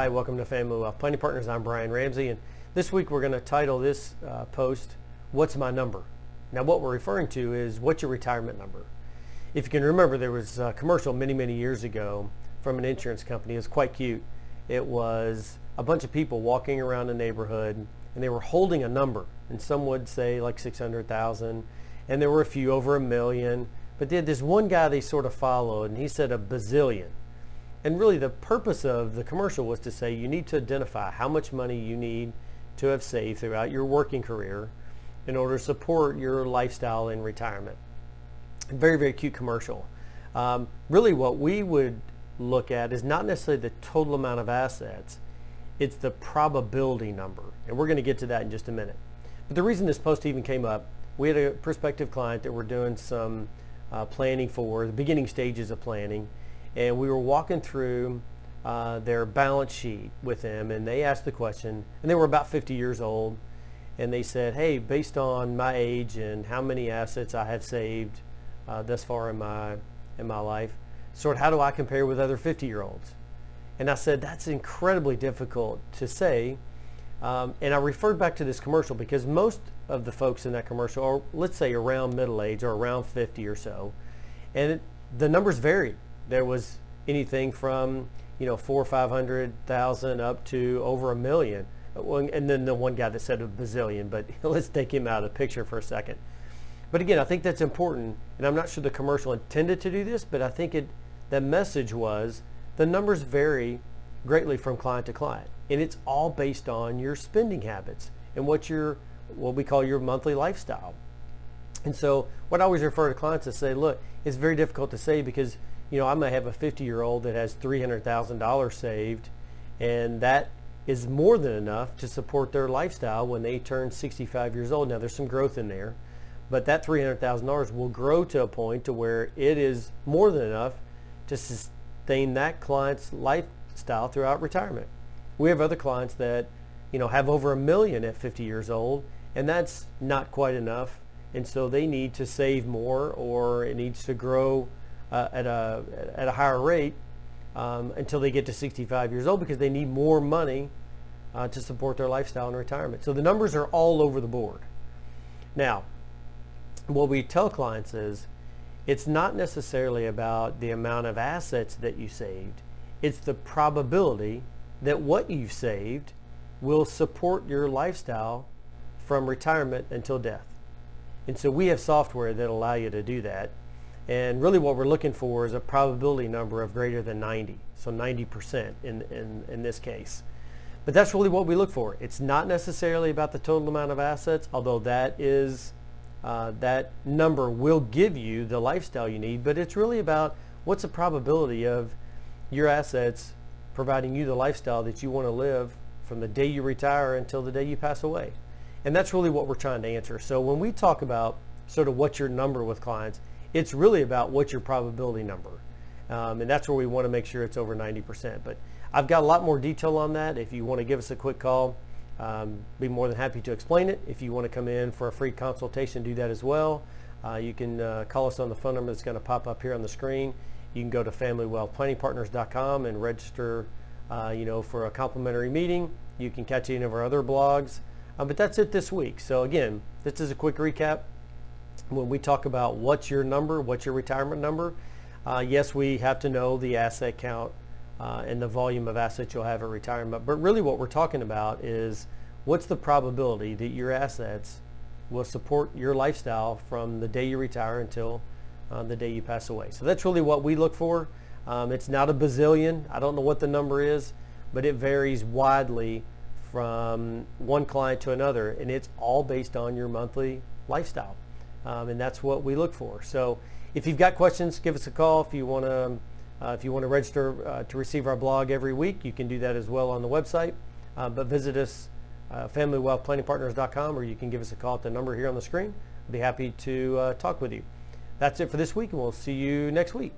Hi, welcome to Family Wealth Planning Partners. I'm Brian Ramsey, and this week we're going to title this post, What's My Number? Now what we're referring to is, what's your retirement number? If you can remember, there was a commercial many years ago from an insurance company. It was quite cute. It was a bunch of people walking around the neighborhood, and they were holding a number, and some would say like 600,000, and there were a few over 1 million, but they had this one guy they sort of followed, and he said a bazillion. And really the purpose of the commercial was to say you need to identify how much money you need to have saved throughout your working career in order to support your lifestyle in retirement. Very cute commercial. Really what we would look at is not necessarily the total amount of assets, it's the probability number. And we're going to get to that in just a minute. But the reason this post even came up, we had a prospective client that we're doing some planning for, the beginning stages of planning. And we were walking through their balance sheet with them, and they asked the question, and they were about 50 years old, and they said, hey, based on my age and how many assets I have saved thus far in my life, sort of how do I compare with other 50-year-olds? And I said, that's incredibly difficult to say. And I referred back to this commercial because most of the folks in that commercial are, let's say, around middle age or around 50 or so, and the numbers varied. There was anything from 400,000 or 500,000 up to over 1 million. And then the one guy that said a bazillion, but let's take him out of the picture for a second. But again, I think that's important, and I'm not sure the commercial intended to do this, but I think the message was the numbers vary greatly from client to client, and it's all based on your spending habits and what we call your monthly lifestyle. And so what I always refer to clients is say, look, it's very difficult to say because I may have a 50-year-old that has $300,000 saved, and that is more than enough to support their lifestyle when they turn 65 years old. Now, there's some growth in there, but that $300,000 will grow to a point to where it is more than enough to sustain that client's lifestyle throughout retirement. We have other clients that have over 1 million at 50 years old, and that's not quite enough, and so they need to save more, or it needs to grow at a higher rate until they get to 65 years old, because they need more money to support their lifestyle in retirement. So the numbers are all over the board. Now, what we tell clients is it's not necessarily about the amount of assets that you saved, it's the probability that what you've saved will support your lifestyle from retirement until death. And so we have software that allow you to do that. And really what we're looking for is a probability number of greater than 90, so 90% in this case. But that's really what we look for. It's not necessarily about the total amount of assets, although that number will give you the lifestyle you need, but it's really about what's the probability of your assets providing you the lifestyle that you want to live from the day you retire until the day you pass away. And that's really what we're trying to answer. So when we talk about sort of what's your number with clients, it's really about what's your probability number. And that's where we want to make sure it's over 90%. But I've got a lot more detail on that. If you want to give us a quick call, be more than happy to explain it. If you want to come in for a free consultation, do that as well. You can call us on the phone number that's going to pop up here on the screen. You can go to FamilyWealthPlanningPartners.com and register for a complimentary meeting. You can catch any of our other blogs. But that's it this week. So again, this is a quick recap. When we talk about what's your number, what's your retirement number, yes, we have to know the asset count and the volume of assets you'll have at retirement. But really what we're talking about is what's the probability that your assets will support your lifestyle from the day you retire until the day you pass away. So that's really what we look for. It's not a bazillion. I don't know what the number is, but it varies widely from one client to another, and it's all based on your monthly lifestyle. And that's what we look for. So if you've got questions, give us a call. If you want to register to receive our blog every week, you can do that as well on the website. But visit us, FamilyWealthPlanningPartners.com, or you can give us a call at the number here on the screen. I'd be happy to talk with you. That's it for this week, and we'll see you next week.